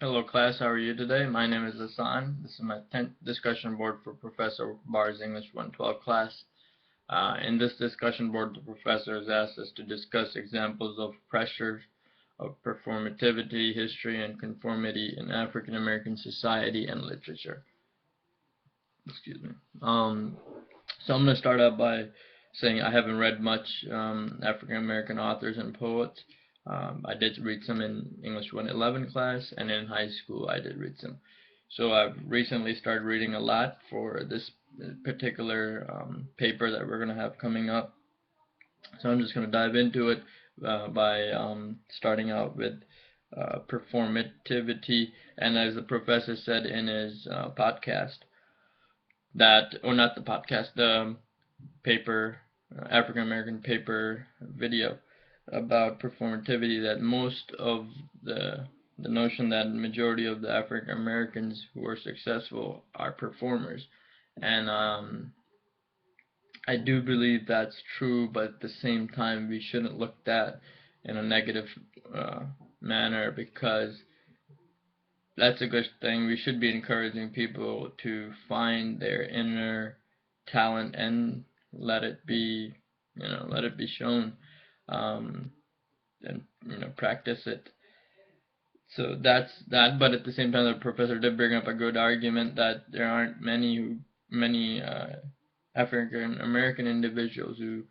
Hello class, how are you today? My name is Hassan. This is my 10th discussion board for Professor Barr's English 112 class. In this discussion board, the professor has asked us to discuss examples of pressures of performativity, history, and conformity in African American society and literature. Excuse me. So I'm going to start out by saying I haven't read much African American authors and poets. I did read some in English 111 class, and in high school I did read some. So I've recently started reading a lot for this particular paper that we're going to have coming up. So I'm just going to dive into it by starting out with performativity, and as the professor said in his podcast, that, or not the podcast, the paper, African American paper video about performativity, that most of the notion that majority of the African Americans who are successful are performers, and I do believe that's true, but at the same time we shouldn't look at that in a negative uh, manner, because that's a good thing. We should be encouraging people to find their inner talent and let it be, let it be shown, um, and practice it. So that's that. But at the same time, the professor did bring up a good argument that there aren't many African American individuals who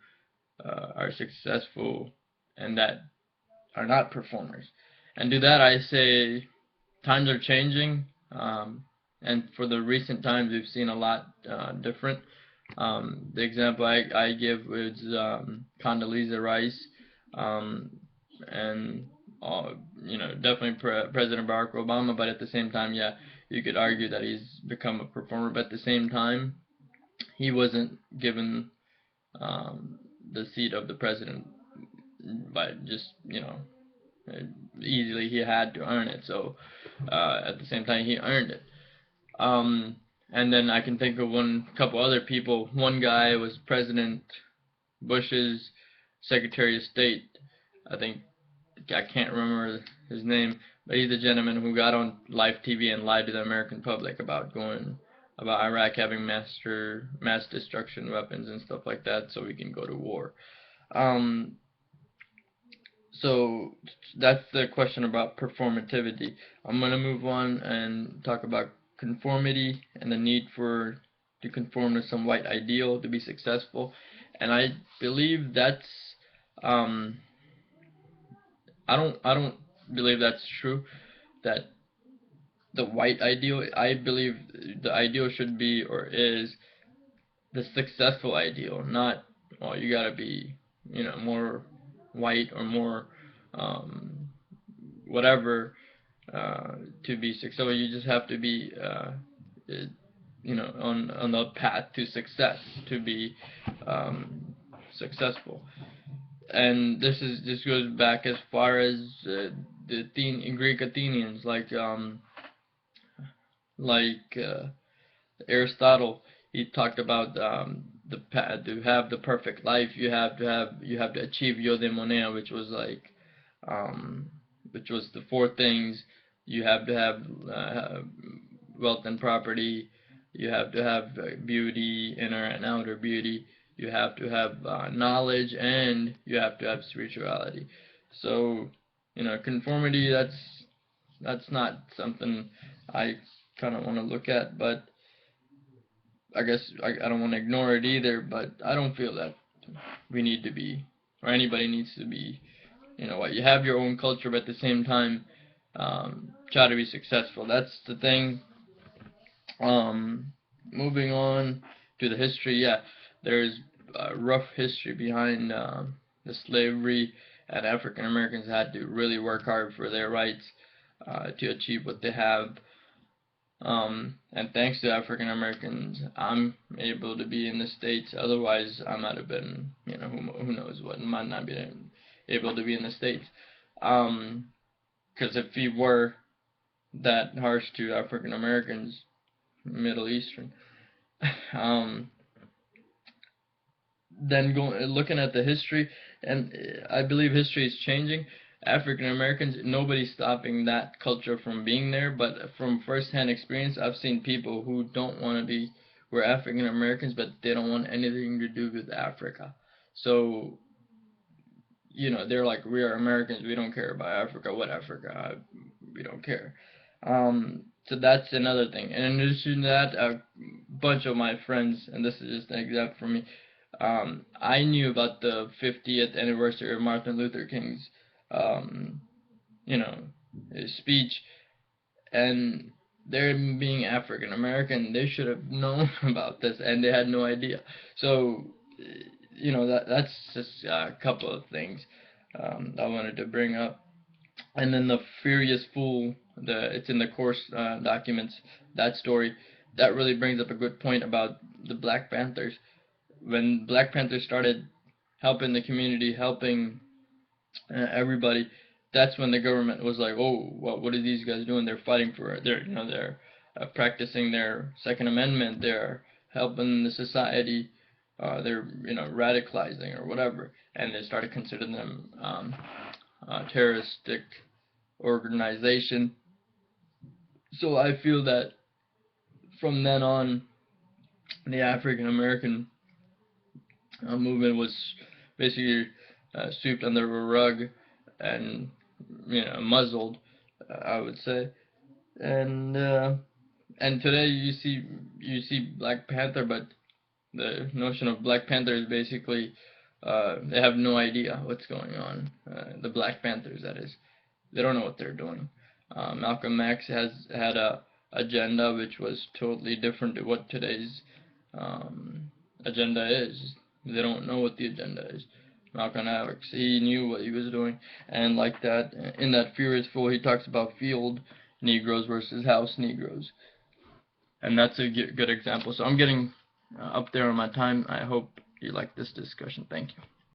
are successful and that are not performers. And to that I say, times are changing, and for the recent times we've seen a lot different. The example I give is Condoleezza Rice, um, and definitely President Barack Obama. But at the same time, yeah, you could argue that he's become a performer. But at the same time, he wasn't given the seat of the president by just easily. He had to earn it. So at the same time, he earned it. Um, and then I can think of one couple other people. One guy was President Bush's Secretary of State. I think, I can't remember his name, but he's the gentleman who got on live TV and lied to the American public about Iraq having mass destruction weapons and stuff like that, so we can go to war. Um, so that's the question about performativity. I'm gonna move on and talk about conformity and the need for to conform to some white ideal to be successful. And I believe that's um, I don't believe that's true. That the white ideal, I believe the ideal should be, or is, the successful ideal, not, well, you gotta be more white or more um, whatever to be successful. You just have to be on the path to success to be successful. And this goes back as far as the Greek Athenians, like Aristotle. He talked about the path to have the perfect life. You have to achieve eudaimonia, um, which was the four things. You have to have wealth and property. You have to have beauty, inner and outer beauty. You have to have knowledge, and you have to have spirituality. So, conformity. That's not something I kind of want to look at, but I guess I don't want to ignore it either. But I don't feel that we need to be, or anybody needs to be, what, you have your own culture, but at the same time, try to be successful. That's the thing. Um, Moving on to the history, yeah, there's a rough history behind the slavery, and African Americans had to really work hard for their rights to achieve what they have. And thanks to African Americans, I'm able to be in the States. Otherwise, I might have been, who knows what, might not be able to be in the States. Because if we were that harsh to African Americans, Middle Eastern, um, then looking at the history, and I believe history is changing. African Americans, nobody's stopping that culture from being there, but from first-hand experience, I've seen people who don't want to be, who are African Americans, but they don't want anything to do with Africa. So, they're like, we are Americans, we don't care about Africa, what Africa, we don't care. So that's another thing. And in addition to that, a bunch of my friends, and this is just an example for me, I knew about the 50th anniversary of Martin Luther King's, um, you know, his speech, and they're being African American, they should have known about this, and they had no idea. So, that's just a couple of things I wanted to bring up. And then the Furious Fool, it's in the course documents. That story that really brings up a good point about the Black Panthers. When Black Panthers started helping the community, helping everybody, that's when the government was like, "Oh, what are these guys doing? They're fighting for they're practicing their Second Amendment. They're helping the society. They're radicalizing or whatever." And they started considering them terroristic organization. So I feel that from then on, the African American movement was basically swept under a rug and muzzled, I would say. And today you see Black Panther, but the notion of Black Panther is basically they have no idea what's going on. The Black Panthers, that is. They don't know what they're doing. Malcolm X has had a agenda which was totally different to what today's um, agenda is. They don't know what the agenda is. Malcolm X, he knew what he was doing, and like that, in that Furious Fool, he talks about field Negroes versus house Negroes, and that's a good example. So I'm getting up there on my time. I hope you like this discussion. Thank you.